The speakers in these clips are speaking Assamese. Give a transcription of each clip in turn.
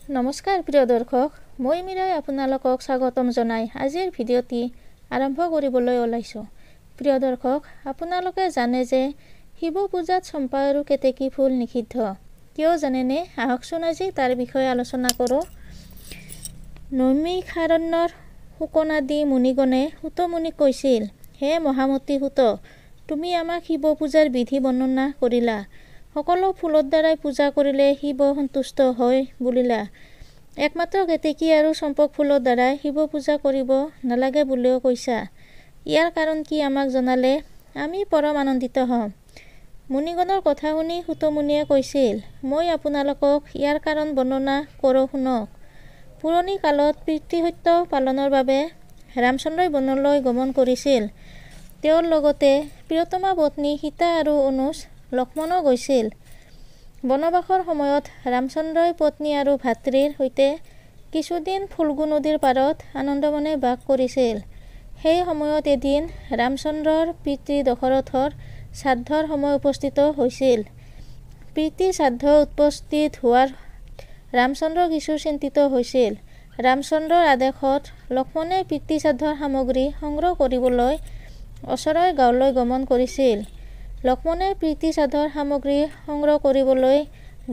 নমস্কাৰ প্ৰিয় দৰ্শক, মই মীৰাই আপোনালোকক স্বাগতম জনাই আজিৰ ভিডিঅ'টি আৰম্ভ কৰিবলৈ ওলাইছোঁ। প্ৰিয় দৰ্শক, আপোনালোকে জানে যে শিৱ পূজাত চম্পা আৰু কেতেকী ফুল নিষিদ্ধ। কিয় জানেনে? আহকচোন আজি তাৰ বিষয়ে আলোচনা কৰোঁ। নৈমিষাৰণ্যৰ শুকনাদি মুনিগণে সূত মুনিক কৈছিল, হে মহামতী সূত, তুমি আমাক শিৱ পূজাৰ বিধি বৰ্ণনা কৰিলা। সকলো ফুলৰ দ্বাৰাই পূজা কৰিলে শিৱ সন্তুষ্ট হয় বুলিলা। একমাত্ৰ কেতেকী আৰু চম্পক ফুলৰ দ্বাৰাই শিৱ পূজা কৰিব নালাগে বুলিও কৈছা। ইয়াৰ কাৰণ কি আমাক জনালে আমি পৰম আনন্দিত হ'ম। মুনিগণৰ কথা শুনি সূত মুনিয়ে কৈছিল, মই আপোনালোকক ইয়াৰ কাৰণ বৰ্ণনা কৰোঁ শুনক। পুৰণি কালত পিতৃসত্য পালনৰ বাবে ৰামচন্দ্ৰই বনলৈ গমন কৰিছিল। তেওঁৰ লগতে প্ৰিয়তমা পত্নী সীতা আৰু অনুজ লক্ষ্মণো গৈছিল। বনবাসৰ সময়ত ৰামচন্দ্ৰই পত্নী আৰু ভাতৃৰ সৈতে কিছুদিন ফুল্গু নদীৰ পাৰত আনন্দমনে বাস কৰিছিল। সেই সময়ত এদিন ৰামচন্দ্ৰৰ পিতৃ দশৰথৰ শ্ৰাদ্ধৰ সময় উপস্থিত হৈছিল। পিতৃ শ্ৰাদ্ধ উপস্থিত হোৱাৰ ৰামচন্দ্ৰ কিছু চিন্তিত হৈছিল। ৰামচন্দ্ৰৰ আদেশত লক্ষ্মণে পিতৃ শ্ৰাদ্ধৰ সামগ্ৰী সংগ্ৰহ কৰিবলৈ ওচৰৰ গাঁৱলৈ গমন কৰিছিল। লক্ষ্মণে প্ৰীতি শ্ৰাদ্ধৰ সামগ্ৰী সংগ্ৰহ কৰিবলৈ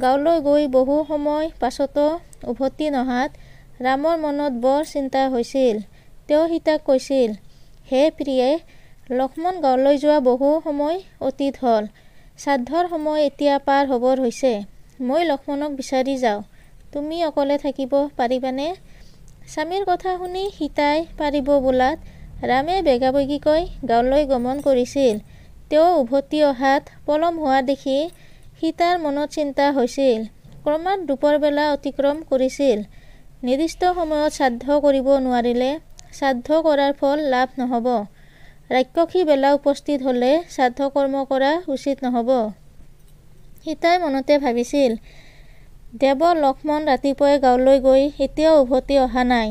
গাঁৱলৈ গৈ বহু সময় পাছতো উভতি নহাত ৰামৰ মনত বৰ চিন্তা হৈছিল। তেওঁ সীতাক কৈছিল, হে প্ৰিয়ে, লক্ষ্মণ গাঁৱলৈ যোৱা বহু সময় অতীত হ'ল। শ্ৰাদ্ধৰ সময় এতিয়া পাৰ হ'বৰ হৈছে। মই লক্ষ্মণক বিচাৰি যাওঁ। তুমি অকলে থাকিব পাৰিবানে? স্বামীৰ কথা শুনি সীতাই পাৰিব বোলাত ৰামে বেগাবেগিকৈ গাঁৱলৈ গমন কৰিছিল। তেওঁ উভতি অহাত পলম হোৱা দেখি সীতাৰ মনত চিন্তা হৈছিল। ক্ৰমাৎ দুপৰ বেলা অতিক্ৰম কৰিছিল। নিৰ্দিষ্ট সময়ত শ্ৰাদ্ধ কৰিব নোৱাৰিলে শ্ৰাদ্ধ কৰাৰ ফল লাভ নহ'ব। ৰাক্ষসী বেলা উপস্থিত হ'লে শ্ৰাদ্ধ কৰ্ম কৰা উচিত নহ'ব। সীতাই মনতে ভাবিছিল, দেৱ লক্ষ্মণ ৰাতিপুৱাই গাঁৱলৈ গৈ এতিয়াও উভতি অহা নাই।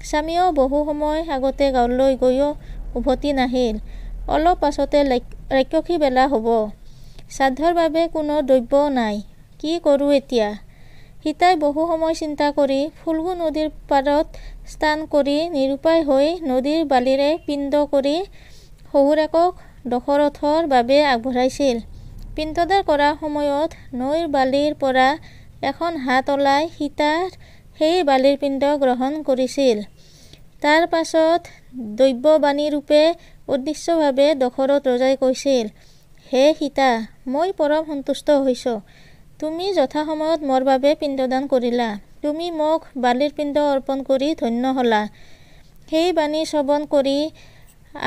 স্বামীয়েও বহু সময় আগতে গাঁৱলৈ গৈও উভতি নাহিল। অলপ পাছতে ৰাক্ষসী বেলা হ'ব। শ্ৰাদ্ধৰ বাবে কোনো দ্ৰব্যও নাই। কি কৰোঁ এতিয়া? সীতাই বহু সময় চিন্তা কৰি ফুল্গু নদীৰ পাৰত স্নান কৰি নিৰুপায় হৈ নদীৰ বালিৰে পিণ্ড কৰি শহুৰেকক দশৰথৰ বাবে আগবঢ়াইছিল। পিণ্ডদান কৰাৰ সময়ত নৈৰ বালিৰ পৰা এখন হাত ওলাই সীতাৰ সেই বালিৰ পিণ্ড গ্ৰহণ কৰিছিল। তাৰ পাছত দৈব্যবাণীৰূপে উদ্দেশ্যভাৱে দশৰথ ৰজাই কৈছিল, হে সীতা, মই পৰম সন্তুষ্ট হৈছোঁ। তুমি যথাসময়ত মোৰ বাবে পিণ্ডদান কৰিলা। তুমি মোক বালিৰ পিণ্ড অৰ্পণ কৰি ধন্য হ'লা। সেই বাণী শ্ৰৱণ কৰি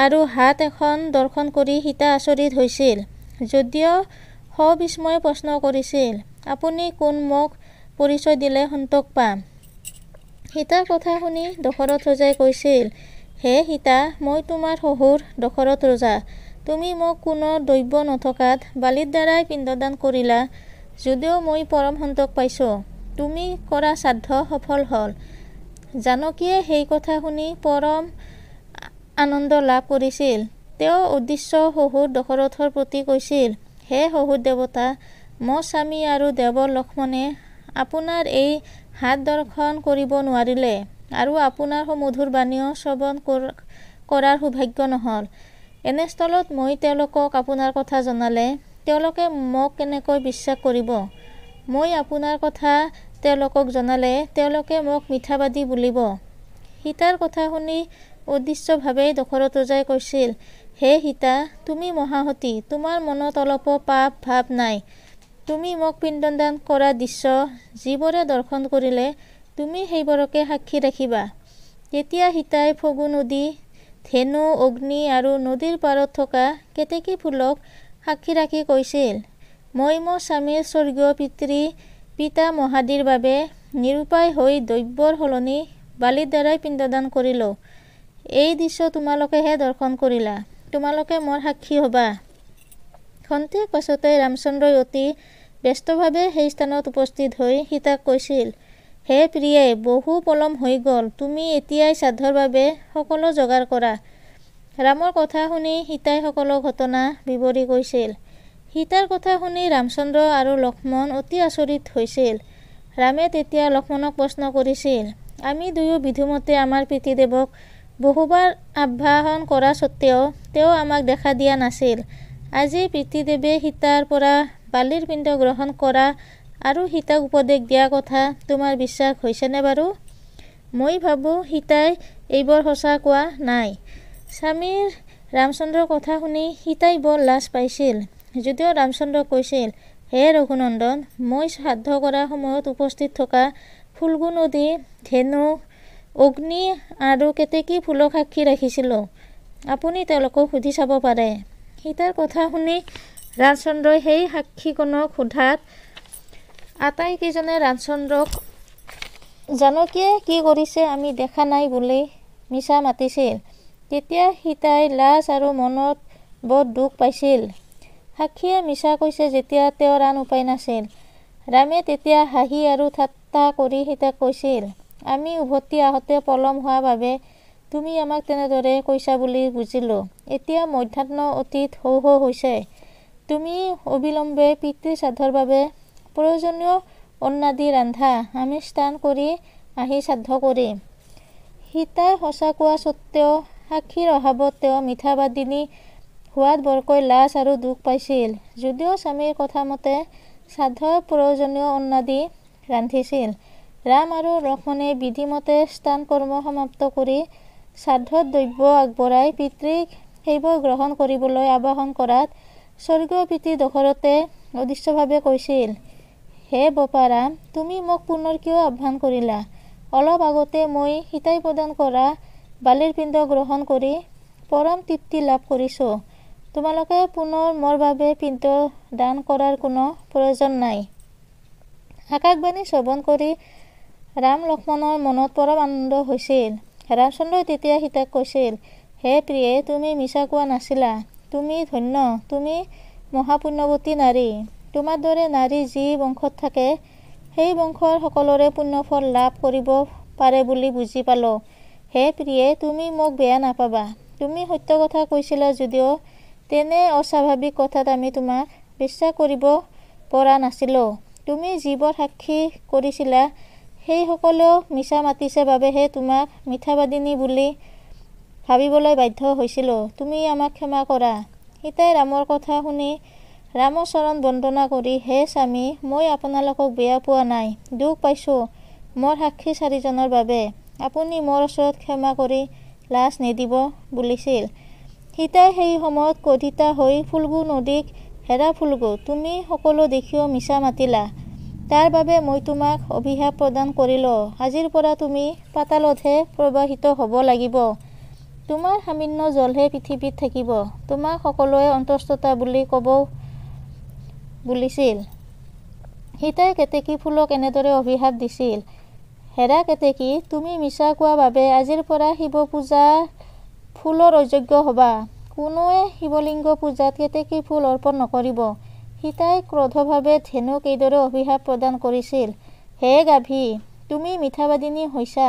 আৰু হাত এখন দৰ্শন কৰি সীতা আচৰিত হৈছিল। যদিও সবিস্ময়ে প্ৰশ্ন কৰিছিল, আপুনি কোন, মোক পৰিচয় দিলে সন্তোষ পাম। সীতাৰ কথা শুনি দশৰথ ৰজাই কৈছিল, হে সীতা, মই তোমাৰ শহুৰ দশৰথ ৰজা। তুমি মোক কোনো দ্ৰব্য নথকাত বালিৰ দ্বাৰাই পিণ্ডদান কৰিলা যদিও মই পৰম সন্তোষ পাইছোঁ। তুমি কৰা শ্ৰাদ্ধ সফল হ'ল। জানকীয়ে সেই কথা শুনি পৰম আনন্দ লাভ কৰিছিল। তেওঁ উদ্দেশ্য শহুৰ দশৰথৰ প্ৰতি কৈছিল, হে শহুৰ দেৱতা, মোৰ স্বামী আৰু দেৱ লক্ষ্মণে আপোনাৰ এই হাত দৰ্শন কৰিব নোৱাৰিলে আৰু আপোনাৰ সুমধুৰ বাণীও শ্ৰৱণ কৰাৰ সৌভাগ্য নহ'ল। এনেস্থলত মই তেওঁলোকক আপোনাৰ কথা জনালে তেওঁলোকে মোক কেনেকৈ বিশ্বাস কৰিব? মই আপোনাৰ কথা তেওঁলোকক জনালে তেওঁলোকে মোক মিথ্যাবাদী বুলিব। সীতাৰ কথা শুনি উদ্দেশ্যভাৱে দশৰথ ৰজাই কৈছিল, হে সীতা, তুমি মহাসতী, তোমাৰ মনত অলপো পাপ ভাৱ নাই। তুমি মোক পিণ্ডদান কৰা দৃশ্য যিবোৰে দৰ্শন কৰিলে তুমি সেইবোৰকে সাক্ষী ৰাখিবা। তেতিয়া সীতাই ফগু নদী, ধেনু, অগ্নি আৰু নদীৰ পাৰত থকা কেতেকী ফুলক সাক্ষী ৰাখি কৈছিল, মই মোৰ স্বামীৰ স্বৰ্গীয় পিতৃ পিতামহাদিৰ বাবে নিৰুপায় হৈ দ্ৰব্যৰ সলনি বালিৰ দ্বাৰাই পিণ্ডদান কৰিলোঁ। এই দৃশ্য তোমালোকেহে দৰ্শন কৰিলা। তোমালোকে মোৰ সাক্ষী হ'বা। খন্তেক পাছতে ৰামচন্দ্ৰই অতি ব্যস্তভাৱে সেই স্থানত উপস্থিত হৈ সীতাক কৈছিল, হে প্ৰিয়ে, বহু পলম হৈ গ'ল। তুমি এতিয়াই শ্ৰাদ্ধৰ বাবে সকলো যোগাৰ কৰা। ৰামৰ কথা শুনি সীতাই সকলো ঘটনা বিৱৰি কৈছিল। সীতাৰ কথা শুনি ৰামচন্দ্ৰ আৰু লক্ষ্মণ অতি আচৰিত হৈছিল। ৰামে তেতিয়া লক্ষ্মণক প্ৰশ্ন কৰিছিল। আমি দুয়ো বিধিমতে আমাৰ পিতৃদেৱক বহুবাৰ আহ্বান কৰা স্বত্বেও তেওঁ আমাক দেখা দিয়া নাছিল। আজি পিতৃদেৱে সীতাৰ পৰা বালিৰ পিণ্ড গ্ৰহণ কৰা আৰু সীতাক উপদেশ দিয়া কথা তোমাৰ বিশ্বাস হৈছেনে বাৰু? মই ভাবোঁ সীতাই এইবোৰ সঁচা কোৱা নাই। স্বামীৰ ৰামচন্দ্ৰৰ কথা শুনি সীতাই বৰ লাজ পাইছিল। যদিও ৰামচন্দ্ৰক কৈছিল, হে ৰঘুনন্দন, মই শ্ৰাদ্ধ কৰাৰ সময়ত উপস্থিত থকা ফুল্গু নদী, ধেনু, অগ্নি আৰু কেতেকী ফুলক সাক্ষী ৰাখিছিলোঁ। আপুনি তেওঁলোকক সুধি চাব পাৰে। সীতাৰ কথা শুনি ৰামচন্দ্ৰই সেই সাক্ষীগণক সোধাত আটাইকেইজনে ৰামচন্দ্ৰক জানকীয়ে কি কৰিছে আমি দেখা নাই বুলি মিছা মাতিছিল। তেতিয়া সীতাই লাজ আৰু মনত বৰ দুখ পাইছিল। সাক্ষীয়ে মিছা কৈছে যেতিয়া তেওঁৰ আন উপায় নাছিল। ৰামে তেতিয়া হাঁহি আৰু ঠাট্টা কৰি সীতাক কৈছিল, আমি উভতি আহোঁতে পলম হোৱা বাবে তুমি আমাক তেনেদৰে কৈছা বুলি বুজিলোঁ। এতিয়া মধ্যাহ্ন অতীত হওঁ হওঁ হৈছে। তুমি অবিলম্বে পিতৃ শ্ৰাদ্ধৰ বাবে প্ৰয়োজনীয় অন্নাদি ৰান্ধা, আমি স্নান কৰি আহি শ্ৰাদ্ধ কৰিম। সীতাই সঁচা কোৱা স্বত্বেও সাক্ষীৰ অভাৱত তেওঁ মিথ্যাবাদিনী হোৱাত বৰকৈ লাজ আৰু দুখ পাইছিল। যদিও স্বামীৰ কথামতে শ্ৰাদ্ধৰ প্ৰয়োজনীয় অন্নাদি ৰান্ধিছিল। ৰাম আৰু লক্ষ্মণে বিধিমতে স্নান কৰ্ম সমাপ্ত কৰি শ্ৰাদ্ধত দ্ৰব্য আগবঢ়াই পিতৃক সেইবোৰ গ্ৰহণ কৰিবলৈ আবাহন কৰাত স্বৰ্গীয় পিতৃ দশৰথে অদৃশ্যভাৱে কৈছিল, হে বপা ৰাম, তুমি মোক পুনৰ কিয় আহ্বান কৰিলা? অলপ আগতে মই সীতাই প্ৰদান কৰা বালিৰ পিণ্ড গ্ৰহণ কৰি পৰম তৃপ্তি লাভ কৰিছোঁ। তোমালোকে পুনৰ মোৰ বাবে পিণ্ড দান কৰাৰ কোনো প্ৰয়োজন নাই। আকাশবাণী শ্ৰৱণ কৰি ৰাম লক্ষ্মণৰ মনত পৰম আনন্দ হৈছিল। ৰামচন্দ্ৰই তেতিয়া সীতাক কৈছিল, হে প্ৰিয়ে, তুমি মিছা কোৱা নাছিলা। তুমি ধন্য, তুমি মহাপুণ্যৱতী নাৰী। তোমাৰ দৰে নাৰী যি বংশত থাকে সেই বংশৰ সকলোৰে পুণ্যফল লাভ কৰিব পাৰে বুলি বুজি পালোঁ। হে প্ৰিয়ে, তুমি মোক বেয়া নাপাবা। তুমি সত্য কথা কৈছিলা যদিও তেনে অস্বাভাৱিক কথাত আমি তোমাক বিশ্বাস কৰিব পৰা নাছিলোঁ। তুমি যিবোৰ সাক্ষী কৰিছিলা সেই সকলেও মিছা মাতিছে বাবেহে তোমাক মিথ্যাবাদিনী বুলি ভাবিবলৈ বাধ্য হৈছিলোঁ। তুমি আমাক ক্ষমা কৰা। সীতাই ৰামৰ কথা শুনি ৰামৰ চৰণ বন্দনা কৰি, হে স্বামী, মই আপোনালোকক বেয়া পোৱা নাই। দুখ পাইছোঁ মোৰ সাক্ষী চাৰিজনৰ বাবে। আপুনি মোৰ ওচৰত ক্ষমা কৰি লাজ নিদিব বুলিছিল। সীতাই সেই সময়ত ক্ৰোধিতা হৈ ফুল্গু নদীক, হেৰা ফুল্গু, তুমি সকলো দেখিও মিছা মাতিলা। তাৰ বাবে মই তোমাক অভিশাপ প্ৰদান কৰিলোঁ। আজিৰ পৰা তুমি পাতালতহে প্ৰৱাহিত হ'ব লাগিব। তোমাৰ সামান্য জলহে পৃথিৱীত থাকিব। তোমাক সকলোৱে অন্তঃস্ত্ৰতা বুলি ক'ব বুলিছিল। সীতাই কেতেকী ফুলক এনেদৰে অভিশাপ দিছিল, হেৰা কেতেকী, তুমি মিছা কোৱা বাবে আজিৰ পৰা শিৱ পূজা ফুলৰ অযোগ্য হ'বা। কোনোৱে শিৱলিংগ পূজাত কেতেকী ফুল অৰ্পণ নকৰিব। সীতাই ক্ৰোধভাৱে ধেনুক এইদৰে অভিশাপ প্ৰদান কৰিছিল, হে গাভী, তুমি মিথ্যাবাদিনী হৈছা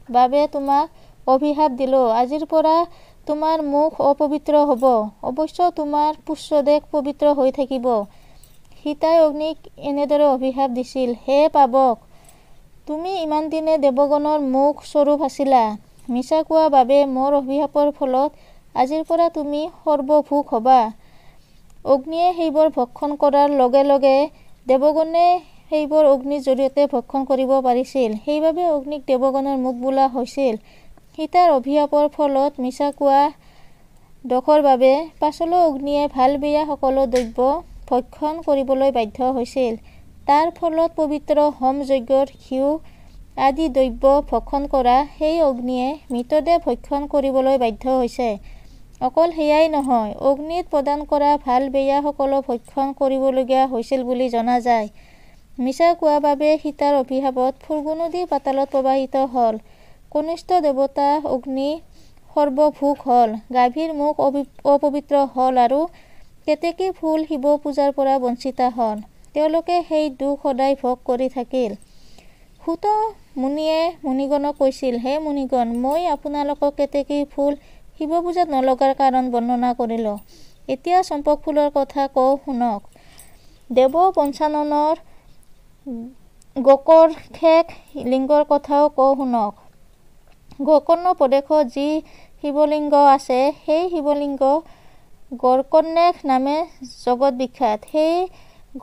বাবে তোমাক অভিশাপ দিলোঁ। আজিৰ পৰা তোমাৰ মুখ অপবিত্ৰ হ'ব। অৱশ্যে তোমাৰ পুচ্ছদেশ পবিত্ৰ হৈ থাকিব। সীতাই অগ্নিক এনেদৰে অভিশাপ দিছিল, হে পাৱক, তুমি ইমান দিনে দেৱগণৰ মুখ স্বৰূপ আছিলা। মিছা কোৱা বাবে মোৰ অভিশাপৰ ফলত আজিৰ পৰা তুমি সৰ্বভোগ হ'বা। অগ্নিয়ে সেইবোৰ ভক্ষণ কৰাৰ লগে লগে দেৱগণে সেইবোৰ অগ্নিৰ জৰিয়তে ভক্ষণ কৰিব পাৰিছিল। সেইবাবে অগ্নিক দেৱগণৰ মুখ বোলা হৈছিল। সীতাৰ অভিশাপৰ ফলত মিছা কোৱা দোষৰ বাবে পাছলৈ অগ্নিয়ে ভাল বেয়া সকলো দ্ৰব্য ভক্ষণ কৰিবলৈ বাধ্য হৈছিল। তাৰ ফলত পবিত্ৰ হোম যজ্ঞৰ ঘিউ আদি দ্ৰব্য ভক্ষণ কৰা সেই অগ্নিয়ে মৃতদেহ ভক্ষণ কৰিবলৈ বাধ্য হৈছে। অকল সেয়াই নহয়, অগ্নিত প্ৰদান কৰা ভাল বেয়া সকলো ভক্ষণ কৰিবলগীয়া হৈছিল বুলি জনা যায়। মিছা কোৱা বাবে সীতাৰ অভিশাপত ফুল্গু নদী পাতালত প্ৰৱাহিত হ'ল। কনিষ্ঠ দেৱতা অগ্নি সৰ্বভোগ হ'ল। গাভীৰ মুখ অপবিত্ৰ হ'ল আৰু কেতেকী ফুল শিৱ পূজাৰ পৰা বঞ্চিত হ'ল। তেওঁলোকে সেই দুখ সদায় ভোগ কৰি থাকিল। সূত মুনিয়ে মুনিগণক কৈছিল, হে মুনিগণ, মই আপোনালোকক কেতেকী ফুল শিৱ পূজাত নলগাৰ কাৰণ বৰ্ণনা কৰিলোঁ। এতিয়া চম্পক ফুলৰ কথা কওঁ শুনক। দেৱ পঞ্চাননৰ গোকৰ্ণেশ লিংগৰ কথাও কওঁ শুনক। গোকৰ্ণ প্ৰদেশত যি শিৱলিংগ আছে সেই শিৱলিংগ গোকৰ্ণেশ নামে জগত বিখ্যাত। সেই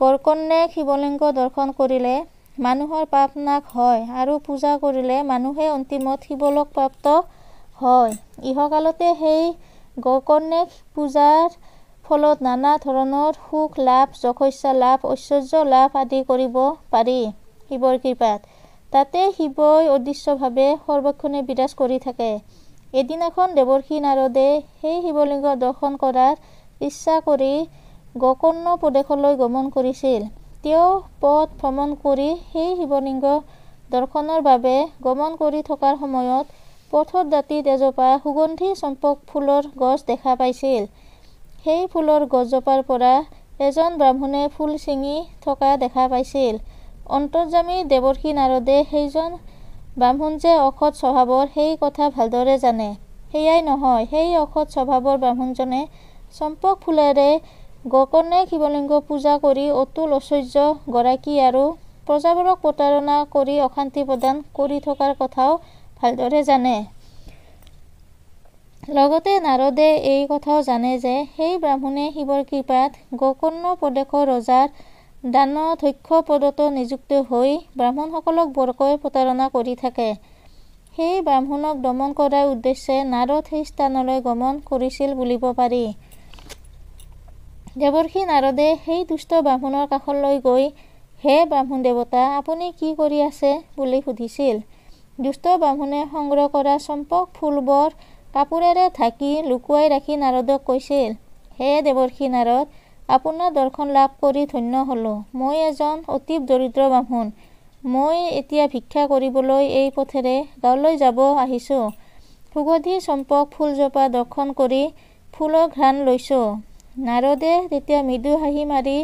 গোকৰ্ণেশ শিৱলিংগ দৰ্শন কৰিলে মানুহৰ পাপ নাশ হয় আৰু পূজা কৰিলে মানুহে অন্তিমত শিৱলোক প্ৰাপ্ত হয়। ইহকালতে সেই গোকৰ্ণেশ পূজাৰ ফলত নানা ধৰণৰ সুখ লাভ, যশস্যা লাভ, ঐশ্বৰ্য লাভ আদি কৰিব পাৰি শিৱৰ কৃপাত। তাতে শিৱই অদৃশ্যভাৱে সৰ্বক্ষণে বিৰাজ কৰি থাকে। এদিনাখন দেৱৰ্ষি নাৰদে সেই শিৱলিংগ দৰ্শন কৰাৰ ইচ্ছা কৰি গোকৰ্ণ প্ৰদেশলৈ গমন কৰিছিল। তেওঁ পথ ভ্ৰমণ কৰি সেই শিৱলিংগ দৰ্শনৰ বাবে গমন কৰি থকাৰ সময়ত পথৰ দাঁতিত এজোপা সুগন্ধি চম্পক ফুলৰ গছ দেখা পাইছিল। সেই ফুলৰ গছজোপাৰ পৰা এজন ব্ৰাহ্মণে ফুল ছিঙি থকা দেখা পাইছিল। অন্তৰ্যামী দেৱৰ্ষি নাৰদে সেইজন ব্ৰাহ্মণ যে অসৎ স্বভাৱৰ সেই কথা ভালদৰে জানে। সেয়াই নহয়, সেই অসৎ স্বভাৱৰ ব্ৰাহ্মণজনে চম্পক ফুলেৰে গোকৰ্ণেশ শিৱলিংগ পূজা কৰি অতুল ঐশ্বৰ্য গৰাকী আৰু প্ৰজাবোৰক প্ৰতাৰণা কৰি অশান্তি প্ৰদান কৰি থকাৰ কথাও ভালদৰে জানে। লগতে নাৰদে এই কথাও জানে যে সেই ব্ৰাহ্মণে শিৱৰ কৃপাত গোকৰ্ণ প্ৰদেশৰ ৰজাৰ দানধ্যক্ষ পদত নিযুক্ত হৈ ব্ৰাহ্মণসকলক বৰকৈ প্ৰতাৰণা কৰি থাকে। সেই ব্ৰাহ্মণক দমন কৰাৰ উদ্দেশ্যে নাৰদ সেই স্থানলৈ গমন কৰিছিল বুলিব পাৰি। দেৱৰ্ষি নাৰদে সেই দুষ্ট ব্ৰাহ্মণৰ কাষলৈ গৈ হে ব্ৰাহ্মণ দেৱতা, আপুনি কি কৰি আছে বুলি সুধিছিল। দুষ্ট ব্ৰাহ্মণে সংগ্ৰহ কৰা চম্পক ফুলবোৰ কাপোৰেৰে ঢাকি লুকুৱাই ৰাখি নাৰদক কৈছিল, হে দেৱৰ্ষি নাৰদ, আপোনাৰ দৰ্শন লাভ কৰি ধন্য হলোঁ। মই এজন অতি দৰিদ্ৰ ব্ৰাহ্মণ। মই এতিয়া ভিক্ষা কৰিবলৈ এই পথেৰে গাঁৱলৈ যাব আহিছোঁ। সুগন্ধি চম্পক ফুলজোপা দৰ্শন কৰি ফুলৰ ঘ্ৰাণ লৈছোঁ। নাৰদে তেতিয়া মৃদু হাঁহি মাৰি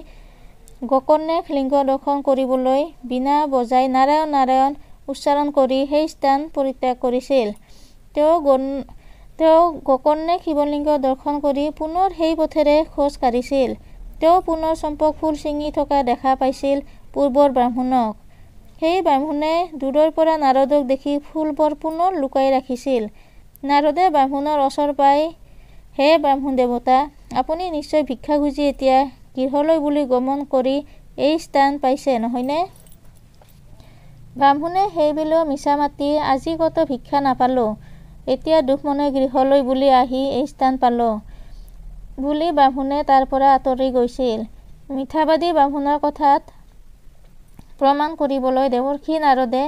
গোকৰ্ণেশ লিংগ দৰ্শন কৰিবলৈ বীণা বজাই নাৰায়ণ নাৰায়ণ উচ্চাৰণ কৰি সেই স্থান পৰিত্যাগ কৰিছিল। তেওঁ গোকৰ্ণেশ শিৱলিংগ দৰ্শন কৰি পুনৰ সেই পথেৰে খোজ কাঢ়িছিল। তেওঁ পুনৰ চম্পক ফুল ছিঙি থকা দেখা পাইছিল পূৰ্বৰ ব্ৰাহ্মণক। সেই ব্ৰাহ্মণে দূৰৰ পৰা নাৰদক দেখি ফুলবোৰ পুনৰ লুকুৱাই ৰাখিছিল। নাৰদে ব্ৰাহ্মণৰ ওচৰ পাই হে ব্ৰাহ্মণ দেৱতা, আপুনি নিশ্চয় ভিক্ষা খুজি এতিয়া গৃহলৈ বুলি গমন কৰি এই স্থান পাইছে নহয়নে? ব্ৰাহ্মণে সেইবুলিও মিছা মাতি আজি কতো ভিক্ষা নাপালোঁ, এতিয়া দুখমনে গৃহলৈ বুলি আহি এই স্থান পালোঁ বুলি ব্ৰাহ্মণে তাৰ পৰা আঁতৰি গৈছিল। মিথ্যাবাদী ব্ৰাহ্মণৰ কথাত প্ৰমাণ কৰিবলৈ দেৱৰ্ষি নাৰদে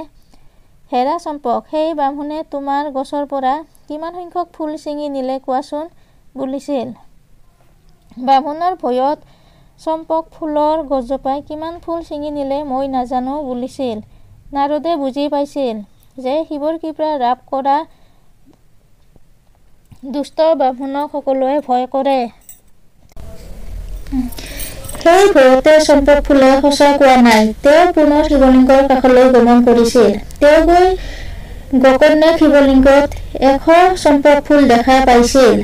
হেৰা চম্পক, সেই ব্ৰাহ্মণে তোমাৰ গছৰ পৰা কিমান সংখ্যক ফুল ছিঙি নিলে কোৱাচোন বুলিছিল। ব্ৰাহ্মণৰ ভয়ত চম্পক ফুলৰ গছজোপাই কিমান ফুল ছিঙি নিলে মই নাজানো বুলিছিল। নাৰদে বুজি পাইছিল যে শিৱৰ কৃপা লাভ কৰা দুষ্ট ব্ৰাহ্মণক সকলোৱে ভয় কৰে। সেই ভয়তে চম্পক ফুলে সঁচা কোৱা নাই। তেওঁ পুনৰ শিৱলিংগৰ কাষলৈ গমন কৰিছিল। তেওঁ গৈ গোকৰ্ণেশ শিৱলিংগত 100 চম্পক ফুল দেখা পাইছিল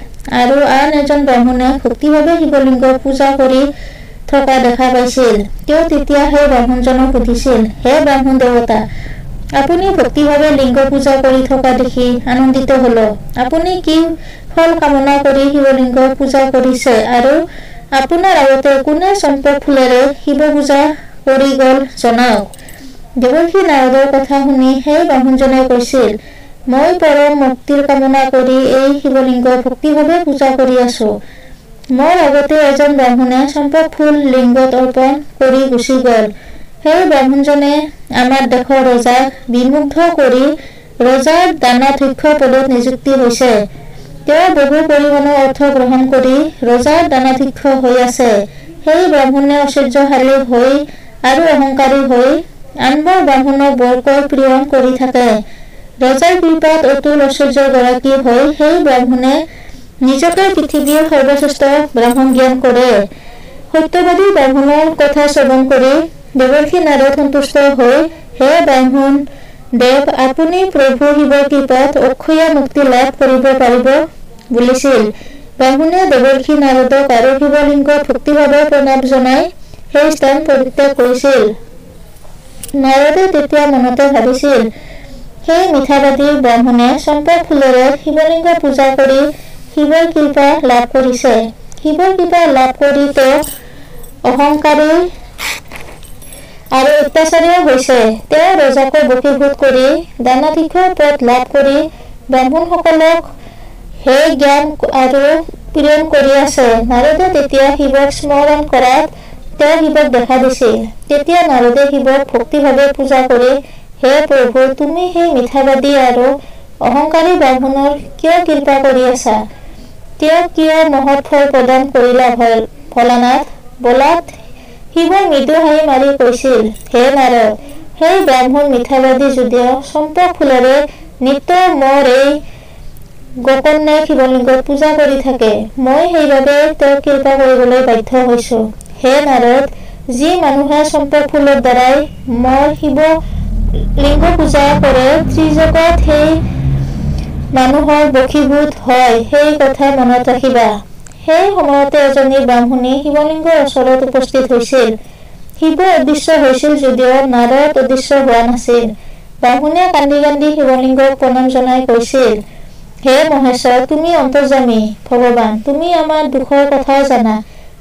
আৰু আন এজন ব্ৰাহ্মণে ভক্তিভাৱে শিৱলিংগ পূজা কৰি থকা দেখা পাইছিল। তেওঁ তেতিয়া সেই ব্ৰাহ্মণজনক সুধিছিল, হে ব্ৰাহ্মণ দেৱতা, আপুনি ভক্তিভাৱে লিংগ পূজা কৰি থকা দেখি আনন্দিত হলোঁ। আপুনি কি ফল কামনা কৰি শিৱলিংগ পূজা কৰিছে আৰু আপোনাৰ আগতে কোনে চম্পক ফুলেৰে শিৱ পূজা কৰি গল জনাওক। দেৱৰ্ষি নাৰদৰ কথা শুনি সেই ব্ৰাহ্মণজনে কৈছিল, মই পৰম মুক্তিৰ কামনা কৰি এই শিৱলিংগ ভক্তিভাৱে পূজা কৰি আছোঁ। মোৰ আগতে এজন ব্ৰাহ্মণে চম্পক ফুল লিংগত অৰ্পণ কৰি গুচি গল। সেই ব্ৰাহ্মণজনে আমাৰ দেশৰ ৰজাক বিমুগ্ধ কৰি ৰজাৰ দানাধ্যক্ষ পদত নিযুক্তি হৈছে। তেওঁ বহু পৰিমাণৰ অৰ্থ গ্ৰহণ কৰি ৰজাৰ দানাধ্যক্ষ হৈ আছে। সেই ব্ৰাহ্মণে ঐশ্বৰ্যশালী হৈ আৰু অহংকাৰী হৈ আনবোৰ ব্ৰাহ্মণক বৰকৈ প্ৰিয়ম কৰি থাকে। ৰজাৰ কৃপাত অতুল ঐশ্বৰ্যৰ গৰাকী হৈ সেই ব্ৰাহ্মণে নিজকে পৃথিৱীৰ সৰ্বশ্ৰেষ্ঠ ব্ৰাহ্মণ জ্ঞান কৰে। সত্যবাদী ব্ৰাহ্মণৰ কথা শ্ৰৱণ কৰি দেৱৰ্ষি নাৰদ সন্তুষ্ট হৈ হে ব্ৰাহ্মণ দেৱ, আপুনি প্ৰভু শিৱৰ কৃপাত অক্ষয় মুক্তি লাভ কৰিব পাৰিব বুলিছিল। ব্ৰাহ্মণে দেৱৰ্ষি নাৰদক আৰু শিৱলিংগত ভক্তিভাৱে প্ৰণাম জনাই সেই স্থান পৰিত্যাগ কৰিছিল। নাৰদে তেতিয়া মনতে ভাবিছিল, সেই মিঠাবাদী ব্ৰাহ্মণে চম্পা ফুলেৰে শিৱলিংগ পূজা কৰি শিৱৰ কৃপা লাভ কৰিছে। শিৱৰ কৃপা লাভ কৰি তেওঁ অহংকাৰী আৰু অত্যাচাৰীও হৈছে। তেওঁ ৰজাকো বশীভূত কৰি দানাধিক্য পদ লাভ কৰি ব্ৰাহ্মণসকলক সেই জ্ঞান আৰু প্ৰেৰণ কৰি আছে। নাৰদে তেতিয়া শিৱক স্মৰণ কৰাত তেওঁ শিৱক দেখা দিছিল। তেতিয়া নাৰদে শিৱক ভক্তিভাৱে পূজা কৰি, হে প্ৰভু, তুমি সেই মিঠাবাদী আৰু অহংকাৰী ব্ৰাহ্মণৰ কিয় কৃপা কৰি আছা? তেওঁ কিয় মহৎ ফল প্ৰদান কৰিলা ভোলানাথ? বলাত শিৱই মৃদু হাঁহি মাৰি কৈছিল, হে নাৰদ, সেই ব্ৰাহ্মণ মিঠাবাদী যদিও চম্পা ফুলেৰে নিত্য মোৰ এই গোকৰ্ণে শিৱলিংগত পূজা কৰি থাকে, মই সেইবাবে তেওঁক কৃপা কৰিবলৈ বাধ্য হৈছো। হে নাৰদ, যি মানুহে চম্পা ফুলৰ দ্বাৰাই মোৰ শিৱ লিংগ পূজা কৰে, ত্ৰিজগত সেই মানুহৰ বশীভূত হয়, সেই কথা মনত ৰাখিবা। সেই সময়তে এজনী ব্ৰাহ্মণী শিৱলিংগৰ ওচৰত উপস্থিত হৈছিল। শিৱ অদৃশ্য হৈছিল যদিও নাৰদ অদৃশ্য হোৱা নাছিল। ব্ৰাহ্মণীয়ে কান্দি কান্দি শিৱলিংগক প্ৰণাম জনাই কৈছিল, হে মহেশ্বৰ, তুমি অন্তৰ্যামী ভগৱান, তুমি আমাৰ দুখৰ কথাও জানা।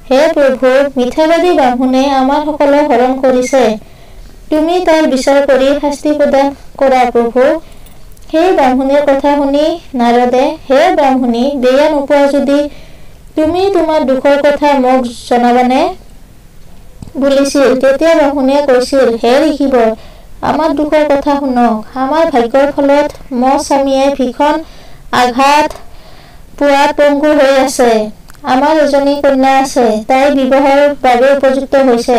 হে প্ৰভু, মিঠাবাদী ব্ৰাহ্মণে আমাৰ সকলো হৰণ কৰিছে, তুমি তাৰ বিচাৰ কৰি শাস্তি প্ৰদান কৰা প্ৰভু। সেই ব্ৰাহ্মণীৰ কথা শুনি নাৰদে, হে ব্ৰাহ্মণী, বেয়া নোপোৱা যদি তুমি তোমাৰ দুখৰ কথা মোক জনাবানে বুলিছিল। তেতিয়া ব্ৰাহ্মণীয়ে কৈছিল, হে ঋষিবৰ, আমাৰ দুখৰ কথা শুনক। আমাৰ ভাগ্যৰ ফলত মোৰ স্বামীয়ে ভীষণ আঘাত পোৱাত পংগু হৈ আছে। আমাৰ এজনী কন্যা আছে, তাই বিবাহৰ বাবে উপযুক্ত হৈছে।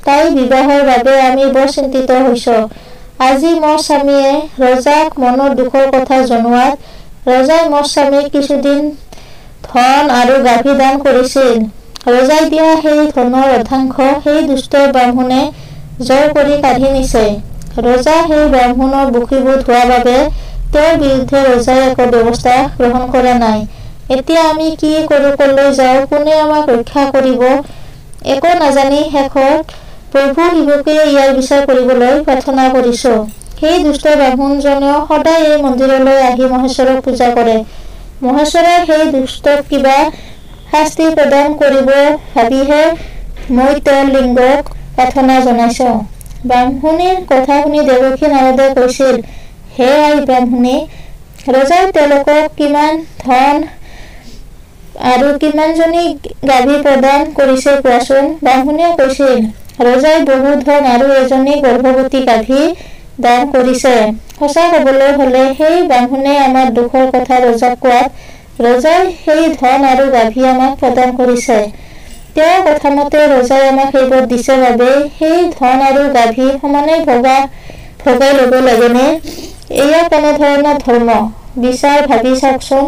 তাই বিবাহৰ বাবে আমি বৰ চিন্তিত হৈছো। আজি মোৰ স্বামীয়ে ৰজাক মনৰ দুখৰ কথা জনোৱাত ৰজাই মোৰ স্বামীক কিছুদিন ধন আৰু গাভী দান কৰিছিল। ৰজাই দিয়া সেই ধনৰ অৰ্ধাংশ সেই দুষ্ট ব্ৰাহ্মণে জয় কৰি কাঢ়ি নিছে। ৰজা সেই ব্ৰাহ্মণৰ বশীভূত হোৱা বাবে তেওঁৰ বিৰুদ্ধে ৰজাই একো ব্যৱস্থা গ্ৰহণ কৰা নাই। এতিয়া আমি কি কৰো, কলৈ যাওঁ, কোনে আমাক ৰক্ষা কৰিব, একো নাজানি শেষত প্ৰভু শিৱকে ইয়াৰ বিচাৰ কৰিবলৈ প্ৰাৰ্থনা কৰিছো। সেই দুষ্ট ব্ৰাহ্মণজনেও সদায় এই মন্দিৰলৈ আহি মহেশ্বৰক পূজা কৰে। মহেশ্বৰে সেই দুষ্টক কিবা শাস্তি প্ৰদান কৰিব ভাবিহে মই তেওঁৰ লিংগক প্ৰাৰ্থনা জনাইছো। ব্ৰাহ্মণীৰ কথা শুনি দেৱকী নাৰদে কৈছিল, হে আই ব্ৰাহ্মণী, ৰজাই তেওঁলোকক কিমান ধন আৰু কিমানজনী গাভী প্ৰদান কৰিছে কোৱাচোন। ব্ৰাহ্মণীয়ে কৈছিল, ৰজাই বহু ধন আৰু এজনী গৰ্ভৱতী গাভী দান কৰিছে। সঁচা কবলৈ হলে সেই ব্ৰাহ্মণে আমাৰ দুখৰ কথা ৰজাক কোৱাত ৰজাই সেই ধন আৰু গাভী আমাক প্ৰদান কৰিছে। তেওঁৰ কথামতে ৰজাই আমাক সেইবোৰ দিছে বাবে সেই ধন আৰু গাভী সমানে ভগাই লব লাগেনে? এয়া কেনেধৰণৰ ধৰ্ম? বিচাৰ ভাবি চাওকচোন।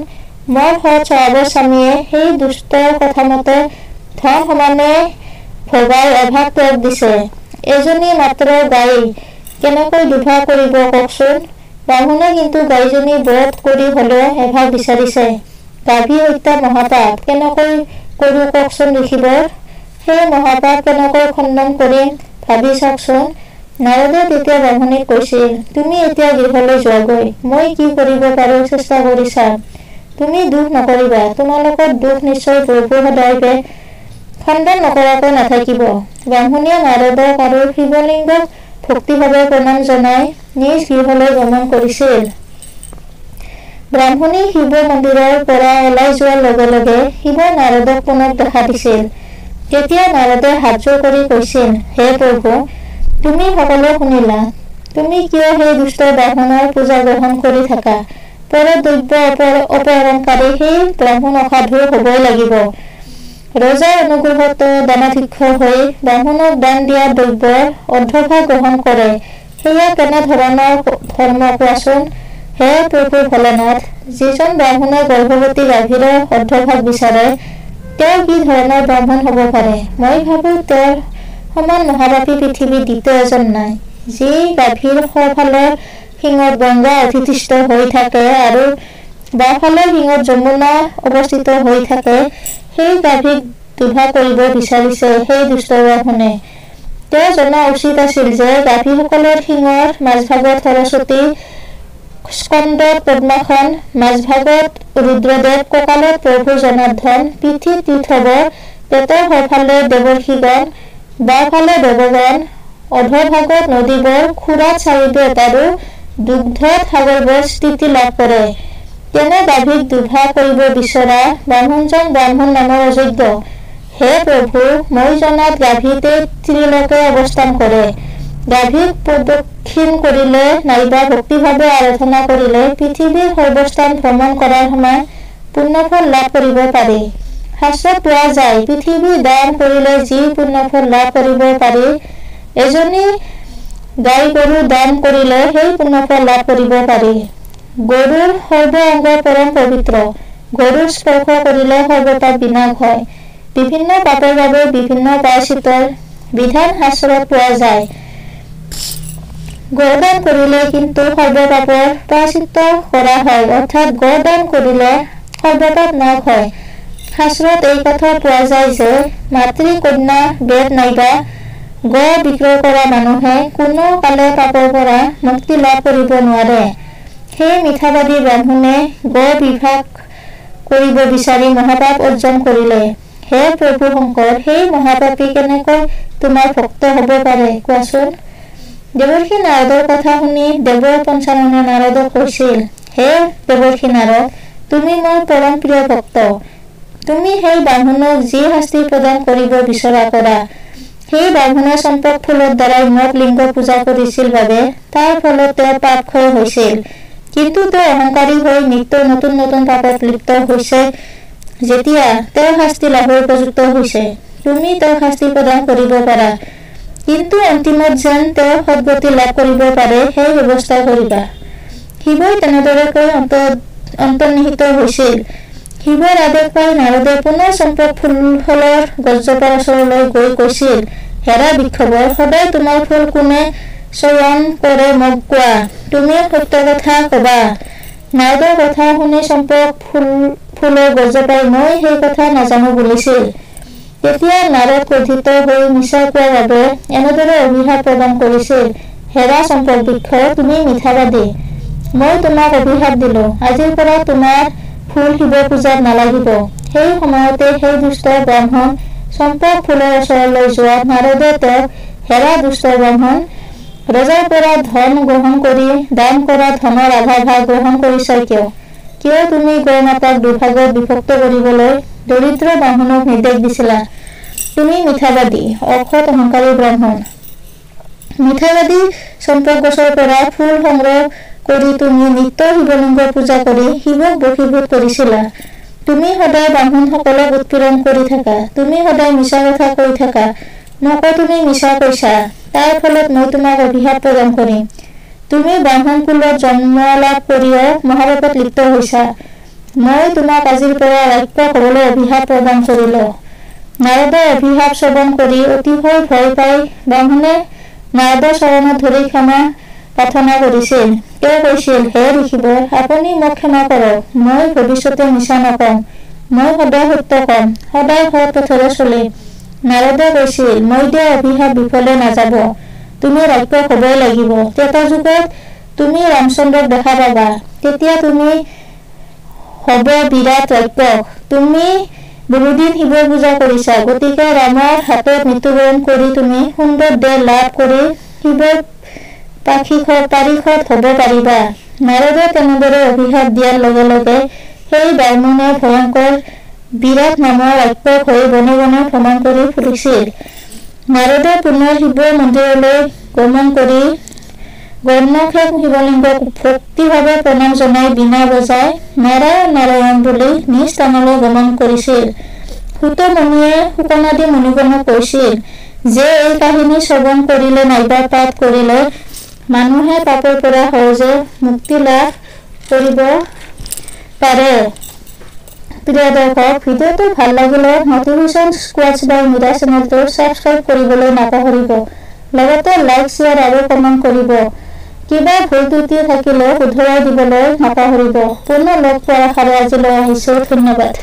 মোৰ সৎ স্বভাৱৰ স্বামীয়ে সেই দুষ্টৰ কথামতে ধন সমানে ভগাই এভাগ তেওঁক দিছে। এজনী মাত্ৰ গাই কেনেকৈ দুভাগ কৰিব কওকচোন। ব্ৰাহ্মণে কিন্তু গাইজনী বধ কৰি হলেও এভাগ বিচাৰিছে। গাভী হত্যা মহাপাপ, কেনেকৈ কৰো কওকচোন ঋষিবৰ। সেই মহাপাপ কেনেকৈ খণ্ডন কৰিম ভাবি চাওকচোন। নাৰদে তেতিয়া ব্ৰাহ্মণীক কৈছিল, তুমি এতিয়া গৃহলৈ যোৱাগৈ, মই কি কৰিব পাৰো চেষ্টা কৰি চাম। তুমি দুখ নকৰিবা, তোমালোকৰ দুখ নিশ্চয় প্ৰভু সদায় খণ্ডন নকৰাকৈ নাথাকিব। ব্ৰাহ্মণীয়ে নাৰদক আৰু শিৱলিংগক ভক্তিভাৱে প্ৰণাম জনাই নিজ গৃহলৈ গমন কৰিছিল। ব্ৰাহ্মণী শিৱ মন্দিৰৰ পৰা ওলাই যোৱাৰ লগে লগে শিৱই নাৰদক পুনৰ দেখা দিছিল। তেতিয়া নাৰদে হাতযোৰ কৰি কৈছিল, হে প্ৰভু, তুমি সকলো শুনিলা। তুমি কিয় সেই দুষ্ট ব্ৰাহ্মণৰ পূজা গ্ৰহণ কৰি থাকা? পৰদ্ৰব্য অপহৰণকাৰী সেই ব্ৰাহ্মণ অসাধু হবই লাগিব। ৰজাৰ অনুগ্ৰহত দানাধিক্ষ হৈ ব্ৰাহ্মণক দান দিয়া দ্ৰব্যৰ অৰ্ধভাগ গ্ৰহণ কৰে। সেয়া কেনে ধৰণৰ ধৰ্ম কোৱাচোন। হে প্ৰভু ভোলেনাথ, যিজন ব্ৰাহ্মণে গৰ্ভৱতী গাভীৰ অৰ্ধভাগ বিচাৰে, তেওঁ কি ধৰণৰ ব্ৰাহ্মণ হব পাৰে? মই ভাবো তেওঁৰ সমান মহাপাপী পৃথিৱীত দ্বিতীয় এজন নাই। যি গাভীৰ সোঁফালৰ শিঙত গংগা অধিষ্ঠিত হৈ থাকে আৰু বাওঁফালৰ শিঙত যমুনা অৱস্থিত হৈ থাকে, সেই গাভীক দুভাগ কৰিব বিচাৰিছে সেই দুষ্ট ব্ৰাহ্মণে। তেওঁ জনা উচিত আছিল যে গাভীসকলৰ শিঙৰ মাজভাগত সৰস্বতী, স্কন্দত পদ্মাসন, মাজভাগত ৰুদ্ৰদেৱ, কঁকালত প্ৰভু জনাৰ্দন, পিঠিত তীৰ্থৱ, পেটৰ সোঁফালে দেৱৰ্ষিগণ, বাওঁফালে দেৱগণ, অধোভাগত নদীবোৰ, খুৰাত চাৰিবেদ আৰু দুগ্ধত সাগৰবোৰ স্থিতি লাভ কৰে। তেনে গাভীক দুভা কৰিব বিচৰা ব্ৰাহ্মণজন ব্ৰাহ্মণ নামৰ অযোগ্য। হে প্ৰভু, মই জনাত গাভীতে ত্ৰিলোকে অৱস্থান কৰে। গাভীক প্ৰদক্ষিণ কৰিলে নাইবা ভক্তিভাৱে আৰাধনা কৰিলে পৃথিৱীৰ সৰ্বস্থান ভ্ৰমণ কৰাৰ সমান পুণ্যফল লাভ কৰিব পাৰি। শাস্ত্ৰত পোৱা যায়, পৃথিৱী দান কৰিলে যি পুণ্যফল লাভ কৰিব পাৰি, এজনী গাই গৰু দান কৰিলে সেই পুণ্যফল লাভ কৰিব পাৰি। গৰুৰ সৰ্ব অংগ পৰম পবিত্ৰ। গৰুৰ স্পৰ্শ কৰিলে সৰ্বপাপ বিনাশ হয়। বিভিন্ন পাপৰ বাবে বিভিন্ন প্ৰায়শ্চিত্তৰ বিধান শাস্ত্ৰত পোৱা যায়। গদান কৰিলে কিন্তু সৰ্বপাপৰ প্ৰায়শ্চিত্ত কৰা হয়, অৰ্থাৎ গদান কৰিলে সৰ্বপাপ নাশ হয়। শাস্ত্ৰত এই কথা পোৱা যায় যে মাতৃ কন্যা বেদ নাইবা গ বিক্ৰয় কৰা মানুহে কোনো কালে পাপৰ পৰা মুক্তি লাভ কৰিব নোৱাৰে। সেই মিঠাবাদী ব্ৰাহ্মণে গ বিভাগ কৰিব বিচাৰি মহাপাপ অৰ্জন কৰিলে। হে প্ৰভু শংকৰ, সেই মহাপাপী কেনেকৈ তোমাৰ ভক্ত হব পাৰে কোৱাচোন? দেৱৰ্ষি নাৰদৰ কথা শুনি দেৱৰ পঞ্চাননে নাৰদক কৈছিল, হে দেৱৰ্ষি নাৰদ, তুমি মোৰ পৰম প্ৰিয় ভক্ত। তুমি সেই ব্ৰাহ্মণক যি শাস্তি প্ৰদান কৰিব বিচৰা কৰা। সেই ব্ৰাহ্মণে চম্পক ফুলৰ দ্বাৰাই মোক লিংগ পূজা কৰিছিল বাবে তাৰ ফলত তেওঁৰ পাপ ক্ষয় হৈছিল। কিন্তু তেওঁ অহংকাৰী হৈ নিত্য নতুন নতুন পাপত লিপ্ত হৈছে। যেতিয়া তেওঁ শাস্তি লাভৰ উপযুক্ত হৈছে, তুমি তেওঁক শাস্তি প্ৰদান কৰিব পাৰা, কিন্তু অন্তিমত যেন তেওঁ সদ্গতি লাভ কৰিব পাৰে সেই ব্যৱস্থা কৰিবা। শিৱই তেনেদৰেকৈ অন্তৰ্নিহিত হৈছিল। শিৱৰ আদেশ পাই নাৰদে পুনৰ চম্পক ফুলৰ গছজোপাৰ ওচৰলৈ গৈ কৈছিল, হেৰা বিক্ষোভৰ, সদায় তোমাৰ ফুল কোনে চয়ন কৰে মোক কোৱা, তুমি সত্য কথা কবা। নাৰদৰ কথা শুনি চম্পক ফুলৰ গছজোপাই মই সেই কথা নাজানো বুলিছিল। তেতিয়া নাৰদ ক্ৰোধিত হৈ মিছা কোৱাৰ বাবে এনেদৰে অভিশাপ প্ৰদান কৰিছিল, হেৰা চম্পক বৃক্ষ, তুমি মিঠাবাদী। মই তোমাক অভিশাপ দিলো, আজিৰ পৰা তোমাৰ ফুল শিৱ পূজাত নালাগিব। সেই সময়তে সেই দুষ্ট ব্ৰাহ্মণ চম্পক ফুলৰ ওচৰলৈ যোৱা নাৰদে তেওঁক, হেৰা দুষ্ট ব্ৰাহ্মণ, ৰজাৰ পৰা ধন গ্ৰহণ কৰি দান কৰা ধনৰ আধা ভাগ গ্ৰহণ কৰিছা কিয়? কিয় তুমি গৌ মাতাক দুভাগত বিভক্ত কৰিবলৈ দৰিদ্ৰ ব্ৰাহ্মণক নিৰ্দেশ দিছিলা? তুমি মিঠাবাদী, অসৎ অহংকাৰী ব্ৰাহ্মণ। মিঠাবাদী চম্পক গছৰ পৰা ফুল সংগ্ৰহ কৰি তুমি নিত্য শিৱলিংগ পূজা কৰি শিৱক বশীভূত কৰিছিলা। তুমি সদায় ব্ৰাহ্মণসকলক উৎপীড়ন কৰি থাকা। তুমি সদায় মিছা কথা কৈ থাকা। নকৈ তুমি মিছা কৈছা, তাৰ ফলত মই তোমাক অভিশাপ প্ৰদান কৰিম। তুমি ব্ৰাহ্মণ কুলত জন্ম লাভ কৰিও মহাপাপত লিপ্ত হৈছা। মই তোমাক আজিৰ পৰা ৰাক্ষস হবলৈ অভিশাপ প্ৰদান কৰিলো। নাৰদৰ অভিশাপ শ্ৰৱণ কৰি অতিশয় ভয় পাই ব্ৰাহ্মণে নাৰদৰ চৰণত ধৰি ক্ষমা প্ৰাৰ্থনা কৰিছিল। তেওঁ কৈছিল, হে ঋষিবৰ, আপুনি মোক ক্ষমা কৰক। মই ভৱিষ্যতে মিছা নকম। মই সদায় সত্য কম, সদায় সৎ পথেৰে চলিম। নাৰদে কৈছিল, মই দিয়া অভিশাপ বিফলে নাযাব। তুমি ৰাক্ষস হবই লাগিব। ত্ৰেতা যুগত তুমি ৰামচন্দ্ৰক দেখা পাবা। তেতিয়া তুমি হব বিৰাট ৰাক্ষস। তুমি বহুদিন শিৱ পূজা কৰিছা, গতিকে ৰামৰ হাতত মৃত্যুবৰণ কৰি তুমি সুন্দৰ দেহ লাভ কৰি শিৱৰ পাৰিষদ হব পাৰিবা। নাৰদে তেনেদৰে অভিশাপ দিয়াৰ লগে লগে সেই ব্ৰাহ্মণে ভয়ংকৰ বিৰাট নামৰ ৰাক্ষস হৈ বনে বনে ভ্ৰমণ কৰি ফুৰিছিল। নাৰদে পুনৰ শিৱ মন্দিৰলৈ গমন কৰি গৰ্ণশেষ শিৱলিংগক ভক্তিভাৱে প্ৰণাম জনাই বীণা বজাই নাৰায়ণ নাৰায়ণ বুলি নিজ স্থানলৈ গমন কৰিছিল। সুতমুনিয়ে সুকনাদি মুনিগণক কৈছিল যে এই কাহিনী শ্ৰৱণ কৰিলে নাইবা পাঠ কৰিলে মানুহে পাপৰ পৰা সহজে মুক্তি লাভ কৰিব পাৰে। প্ৰিয় দৰ্শক, ভিডিঅ'টো ভাল লাগিলে মটিভেশ্যন স্কোৱাডছ বাই মীৰা চেনেলটো ছাবস্ক্ৰাইব কৰিবলৈ নাপাহৰিব। লগতে লাইক, শ্বেয়াৰ আৰু কমেণ্ট কৰিব। কিবা ভুল ত্ৰুটি থাকিলে শুধৰাই দিবলৈ নাপাহৰিব। পুনৰ লগ পোৱাৰ আশাৰে আজিলৈ আহিছো। ধন্যবাদ।